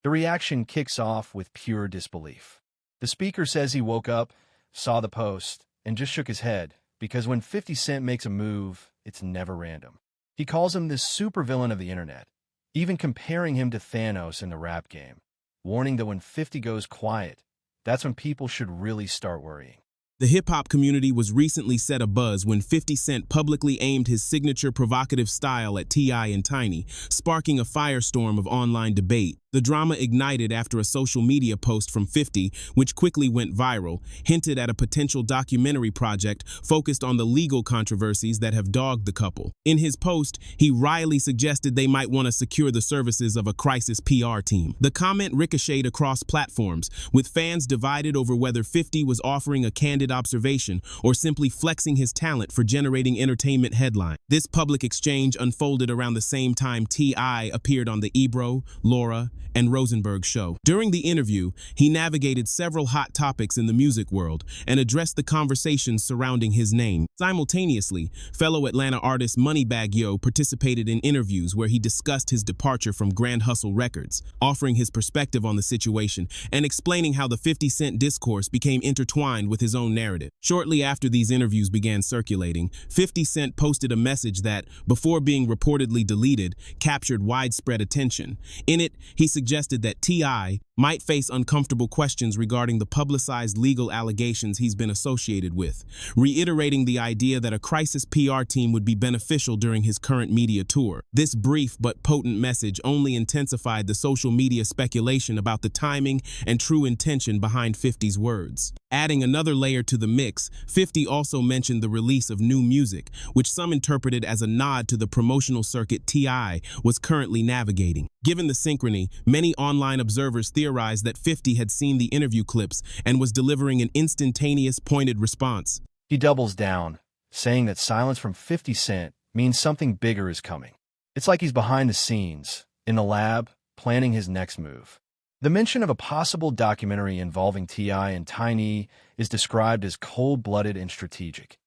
The reaction kicks off with pure disbelief. The speaker says he woke up, saw the post, and just shook his head, because when 50 Cent makes a move, it's never random. He calls him this supervillain of the internet, even comparing him to Thanos in the rap game, warning that when 50 goes quiet, that's when people should really start worrying. The hip-hop community was recently set abuzz when 50 Cent publicly aimed his signature provocative style at T.I. and Tiny, sparking a firestorm of online debate. The drama ignited after a social media post from 50, which quickly went viral, hinted at a potential documentary project focused on the legal controversies that have dogged the couple. In his post, he wryly suggested they might want to secure the services of a crisis PR team. The comment ricocheted across platforms, with fans divided over whether 50 was offering a candid observation or simply flexing his talent for generating entertainment headlines. This public exchange unfolded around the same time T.I. appeared on the Ebro, Laura, and Rosenberg show. During the interview, he navigated several hot topics in the music world and addressed the conversations surrounding his name. Simultaneously, fellow Atlanta artist Moneybagg Yo participated in interviews where he discussed his departure from Grand Hustle Records, offering his perspective on the situation and explaining how the 50 Cent discourse became intertwined with his own narrative. Shortly after these interviews began circulating, 50 Cent posted a message that, before being reportedly deleted, captured widespread attention. In it, he suggested that T.I. might face uncomfortable questions regarding the publicized legal allegations he's been associated with, reiterating the idea that a crisis PR team would be beneficial during his current media tour. This brief but potent message only intensified the social media speculation about the timing and true intention behind 50's words. Adding another layer to the mix, 50 also mentioned the release of new music, which some interpreted as a nod to the promotional circuit T.I. was currently navigating. Given the synchrony, many online observers theorized that 50 had seen the interview clips and was delivering an instantaneous, pointed response. He doubles down, saying that silence from 50 Cent means something bigger is coming. It's like he's behind the scenes, in the lab, planning his next move. The mention of a possible documentary involving T.I. and Tiny is described as cold-blooded and strategic,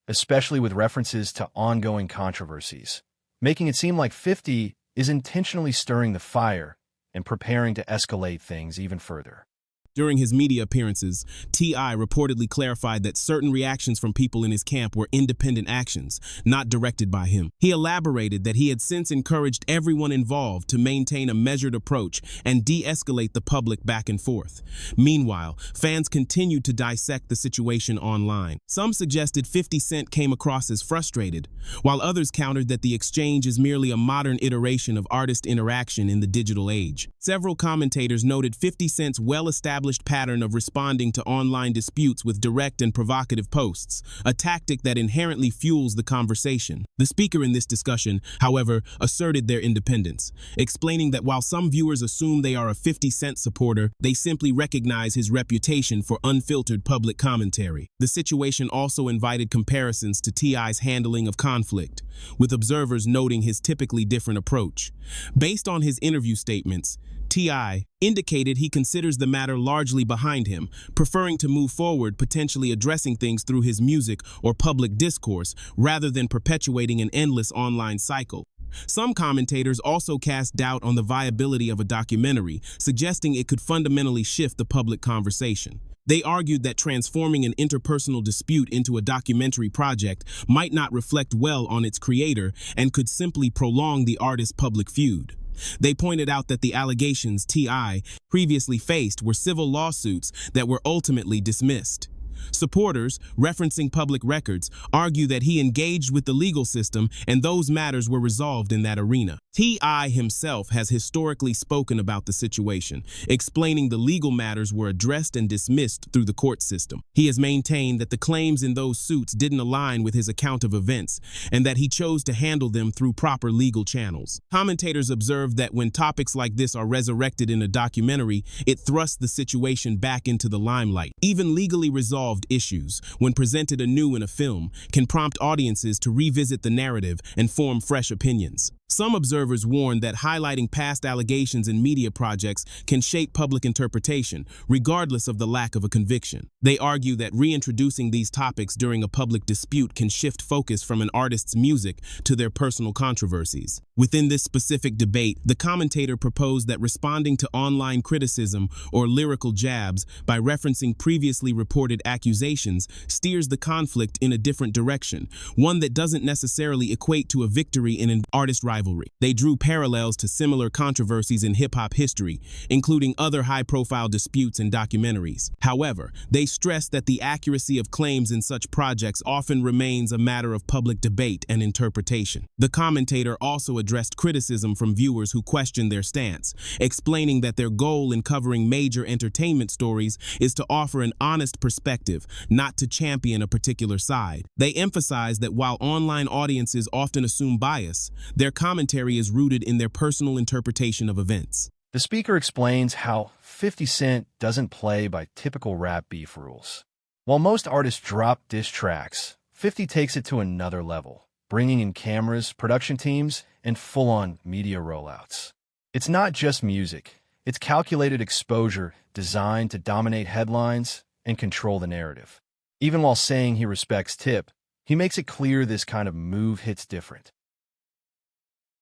especially with references to ongoing controversies, making it seem like 50 is intentionally stirring the fire and preparing to escalate things even further. During his media appearances, T.I. reportedly clarified that certain reactions from people in his camp were independent actions, not directed by him. He elaborated that he had since encouraged everyone involved to maintain a measured approach and de-escalate the public back and forth. Meanwhile, fans continued to dissect the situation online. Some suggested 50 Cent came across as frustrated, while others countered that the exchange is merely a modern iteration of artist interaction in the digital age. Several commentators noted 50 Cent's well-established pattern of responding to online disputes with direct and provocative posts, a tactic that inherently fuels the conversation. The speaker in this discussion, however, asserted their independence, explaining that while some viewers assume they are a 50 Cent supporter, they simply recognize his reputation for unfiltered public commentary. The situation also invited comparisons to T.I.'s handling of conflict, with observers noting his typically different approach. Based on his interview statements, T.I. indicated he considers the matter largely behind him, preferring to move forward, potentially addressing things through his music or public discourse rather than perpetuating an endless online cycle. Some commentators also cast doubt on the viability of a documentary, suggesting it could fundamentally shift the public conversation. They argued that transforming an interpersonal dispute into a documentary project might not reflect well on its creator and could simply prolong the artist's public feud. They pointed out that the allegations T.I. previously faced were civil lawsuits that were ultimately dismissed. Supporters, referencing public records, argue that he engaged with the legal system and those matters were resolved in that arena. T.I. himself has historically spoken about the situation, explaining the legal matters were addressed and dismissed through the court system. He has maintained that the claims in those suits didn't align with his account of events and that he chose to handle them through proper legal channels. Commentators observed that when topics like this are resurrected in a documentary, it thrusts the situation back into the limelight. Even legally resolved issues, when presented anew in a film, can prompt audiences to revisit the narrative and form fresh opinions. Some observers warn that highlighting past allegations in media projects can shape public interpretation, regardless of the lack of a conviction. They argue that reintroducing these topics during a public dispute can shift focus from an artist's music to their personal controversies. Within this specific debate, the commentator proposed that responding to online criticism or lyrical jabs by referencing previously reported accusations steers the conflict in a different direction, one that doesn't necessarily equate to a victory in an artist rivalry. They drew parallels to similar controversies in hip-hop history, including other high-profile disputes and documentaries. However, they stressed that the accuracy of claims in such projects often remains a matter of public debate and interpretation. The commentator also addressed criticism from viewers who questioned their stance, explaining that their goal in covering major entertainment stories is to offer an honest perspective, not to champion a particular side. They emphasized that while online audiences often assume bias, their commentary is rooted in their personal interpretation of events. The speaker explains how 50 Cent doesn't play by typical rap beef rules. While most artists drop diss tracks, 50 takes it to another level, bringing in cameras, production teams, and full-on media rollouts. It's not just music. It's calculated exposure designed to dominate headlines and control the narrative. Even while saying he respects Tip, he makes it clear this kind of move hits different.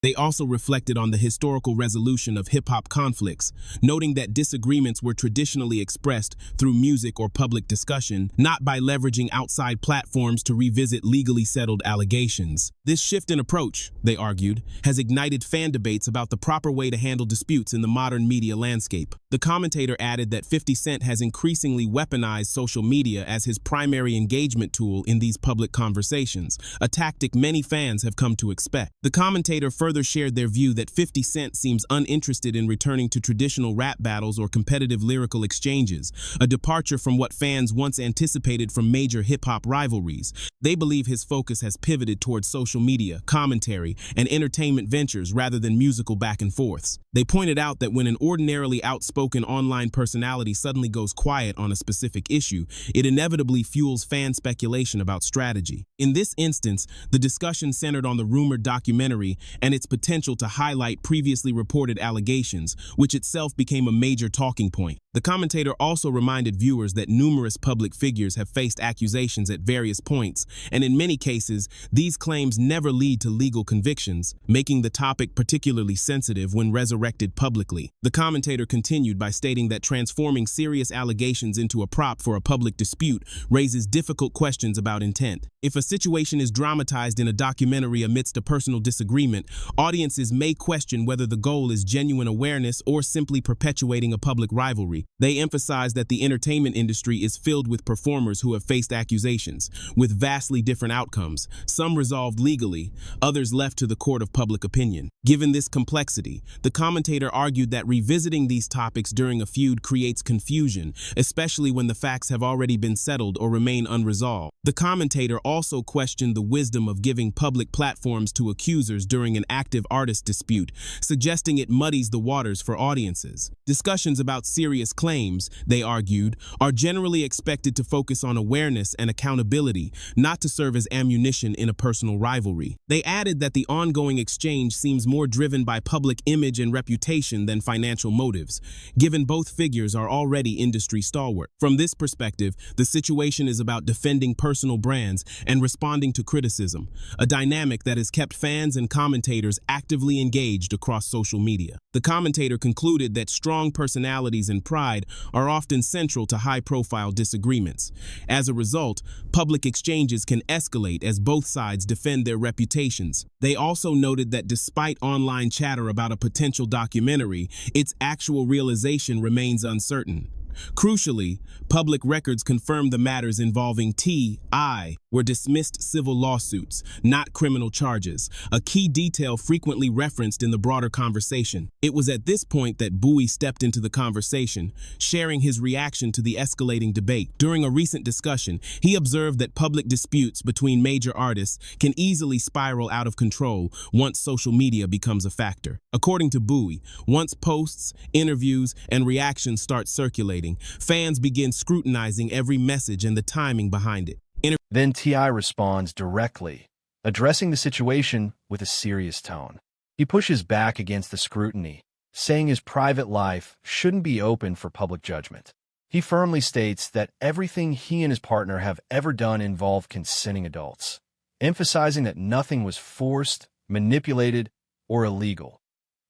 They also reflected on the historical resolution of hip-hop conflicts, noting that disagreements were traditionally expressed through music or public discussion, not by leveraging outside platforms to revisit legally settled allegations. This shift in approach, they argued, has ignited fan debates about the proper way to handle disputes in the modern media landscape. The commentator added that 50 Cent has increasingly weaponized social media as his primary engagement tool in these public conversations, a tactic many fans have come to expect. The commentator further shared their view that 50 Cent seems uninterested in returning to traditional rap battles or competitive lyrical exchanges, a departure from what fans once anticipated from major hip-hop rivalries. They believe his focus has pivoted towards social media, commentary, and entertainment ventures rather than musical back and forths. They pointed out that when an ordinarily outspoken online personality suddenly goes quiet on a specific issue, it inevitably fuels fan speculation about strategy. In this instance, the discussion centered on the rumored documentary and its potential to highlight previously reported allegations, which itself became a major talking point. The commentator also reminded viewers that numerous public figures have faced accusations at various points, and in many cases, these claims never lead to legal convictions, making the topic particularly sensitive when resurrected publicly. The commentator continued by stating that transforming serious allegations into a prop for a public dispute raises difficult questions about intent. If a situation is dramatized in a documentary amidst a personal disagreement, audiences may question whether the goal is genuine awareness or simply perpetuating a public rivalry. They emphasize that the entertainment industry is filled with performers who have faced accusations, with vastly different outcomes, some resolved legally, others left to the court of public opinion. Given this complexity, the commentator argued that revisiting these topics during a feud creates confusion, especially when the facts have already been settled or remain unresolved. The commentator also questioned the wisdom of giving public platforms to accusers during an active artist dispute, suggesting it muddies the waters for audiences. Discussions about serious claims, they argued, are generally expected to focus on awareness and accountability, not to serve as ammunition in a personal rivalry. They added that the ongoing exchange seems more driven by public image and reputation than financial motives, given both figures are already industry stalwart. From this perspective, the situation is about defending personal brands and responding to criticism, a dynamic that has kept fans and commentators actively engaged across social media. The commentator concluded that strong personalities and pride are often central to high-profile disagreements. As a result, public exchanges can escalate as both sides defend their reputations. They also noted that despite online chatter about a potential documentary, its actual realization remains uncertain. Crucially, public records confirmed the matters involving T.I. were dismissed civil lawsuits, not criminal charges, a key detail frequently referenced in the broader conversation. It was at this point that Bowie stepped into the conversation, sharing his reaction to the escalating debate. During a recent discussion, he observed that public disputes between major artists can easily spiral out of control once social media becomes a factor. According to Bowie, once posts, interviews, and reactions start circulating, fans begin scrutinizing every message and the timing behind it. Then T.I. responds directly, addressing the situation with a serious tone. He pushes back against the scrutiny, saying his private life shouldn't be open for public judgment. He firmly states that everything he and his partner have ever done involved consenting adults, emphasizing that nothing was forced, manipulated, or illegal,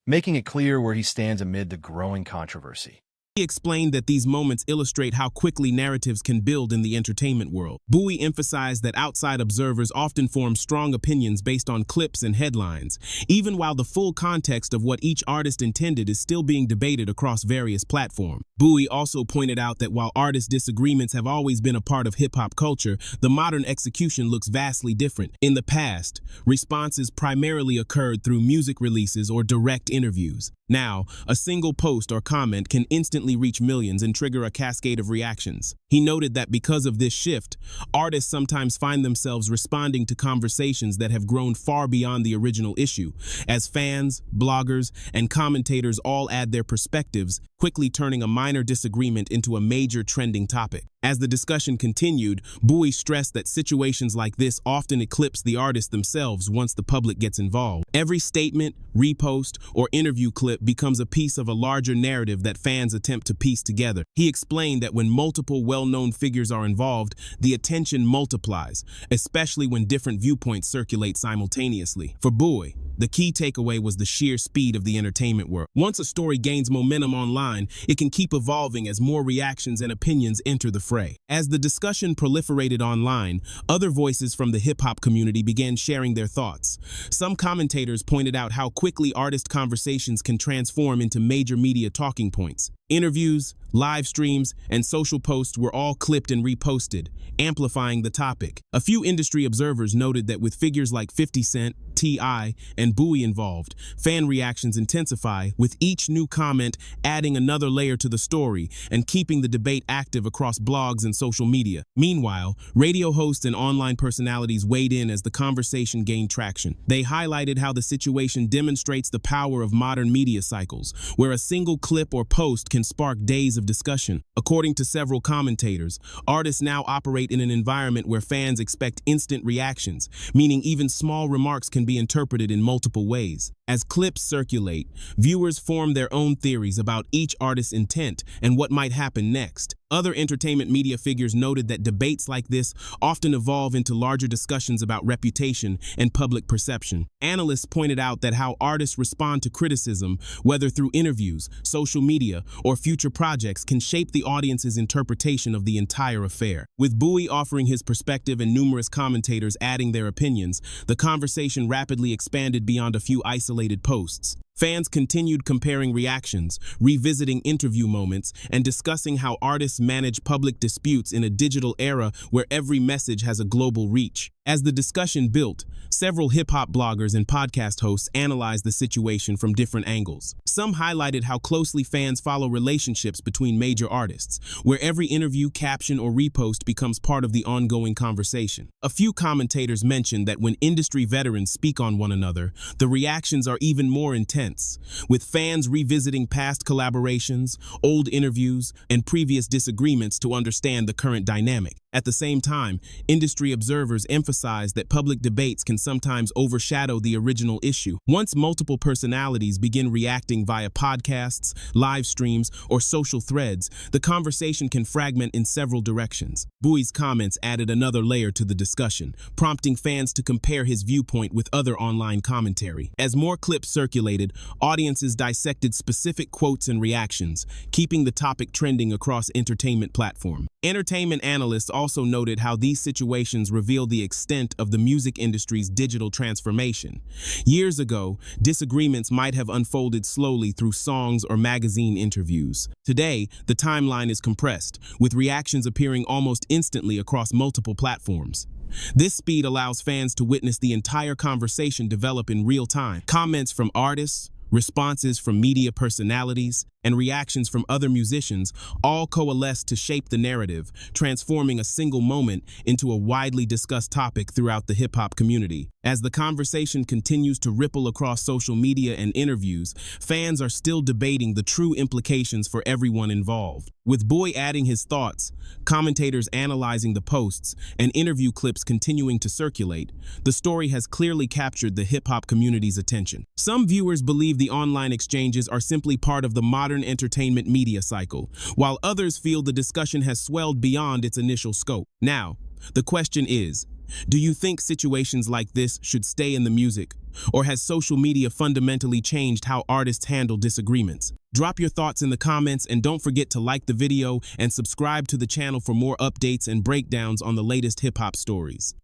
making it clear where he stands amid the growing controversy. He explained that these moments illustrate how quickly narratives can build in the entertainment world. Bowie emphasized that outside observers often form strong opinions based on clips and headlines, even while the full context of what each artist intended is still being debated across various platforms. Bowie also pointed out that while artist disagreements have always been a part of hip-hop culture, the modern execution looks vastly different. In the past, responses primarily occurred through music releases or direct interviews. Now, a single post or comment can instantly reach millions and trigger a cascade of reactions. He noted that because of this shift, artists sometimes find themselves responding to conversations that have grown far beyond the original issue, as fans, bloggers, and commentators all add their perspectives, quickly turning a minor disagreement into a major trending topic. As the discussion continued, Bowie stressed that situations like this often eclipse the artists themselves once the public gets involved. Every statement, repost, or interview clip becomes a piece of a larger narrative that fans attempt to piece together. He explained that when multiple well-known figures are involved, the attention multiplies, especially when different viewpoints circulate simultaneously. For Bowie, the key takeaway was the sheer speed of the entertainment world. Once a story gains momentum online, it can keep evolving as more reactions and opinions enter the fray. As the discussion proliferated online, other voices from the hip-hop community began sharing their thoughts. Some commentators pointed out how quickly artist conversations can transform into major media talking points. Interviews, live streams, and social posts were all clipped and reposted, amplifying the topic. A few industry observers noted that with figures like 50 Cent, T.I., and Bowie involved, fan reactions intensify, with each new comment adding another layer to the story and keeping the debate active across blogs and social media. Meanwhile, radio hosts and online personalities weighed in as the conversation gained traction. They highlighted how the situation demonstrates the power of modern media cycles, where a single clip or post can spark days of discussion. According to several commentators, artists now operate in an environment where fans expect instant reactions, meaning even small remarks can be interpreted in multiple ways. As clips circulate, viewers form their own theories about each artist's intent and what might happen next. Other entertainment media figures noted that debates like this often evolve into larger discussions about reputation and public perception. Analysts pointed out that how artists respond to criticism, whether through interviews, social media, or future projects, can shape the audience's interpretation of the entire affair. With Bowie offering his perspective and numerous commentators adding their opinions, the conversation rapidly expanded beyond a few isolated posts. Fans continued comparing reactions, revisiting interview moments, and discussing how artists manage public disputes in a digital era where every message has a global reach. As the discussion built, several hip-hop bloggers and podcast hosts analyzed the situation from different angles. Some highlighted how closely fans follow relationships between major artists, where every interview, caption, or repost becomes part of the ongoing conversation. A few commentators mentioned that when industry veterans speak on one another, the reactions are even more intense, with fans revisiting past collaborations, old interviews, and previous disagreements to understand the current dynamic. At the same time, industry observers emphasize that public debates can sometimes overshadow the original issue. Once multiple personalities begin reacting via podcasts, live streams, or social threads, the conversation can fragment in several directions. Bowie's comments added another layer to the discussion, prompting fans to compare his viewpoint with other online commentary. As more clips circulated, audiences dissected specific quotes and reactions, keeping the topic trending across entertainment platforms. Entertainment analysts also noted how these situations reveal the extent of the music industry's digital transformation. Years ago, disagreements might have unfolded slowly through songs or magazine interviews. Today, the timeline is compressed, with reactions appearing almost instantly across multiple platforms. This speed allows fans to witness the entire conversation develop in real time. Comments from artists, responses from media personalities, and reactions from other musicians all coalesce to shape the narrative, transforming a single moment into a widely discussed topic throughout the hip-hop community. As the conversation continues to ripple across social media and interviews, fans are still debating the true implications for everyone involved. With Boy adding his thoughts, commentators analyzing the posts, and interview clips continuing to circulate, the story has clearly captured the hip-hop community's attention. Some viewers believe the online exchanges are simply part of the modern entertainment media cycle, while others feel the discussion has swelled beyond its initial scope. Now, the question is, do you think situations like this should stay in the music, or has social media fundamentally changed how artists handle disagreements? Drop your thoughts in the comments and don't forget to like the video and subscribe to the channel for more updates and breakdowns on the latest hip-hop stories.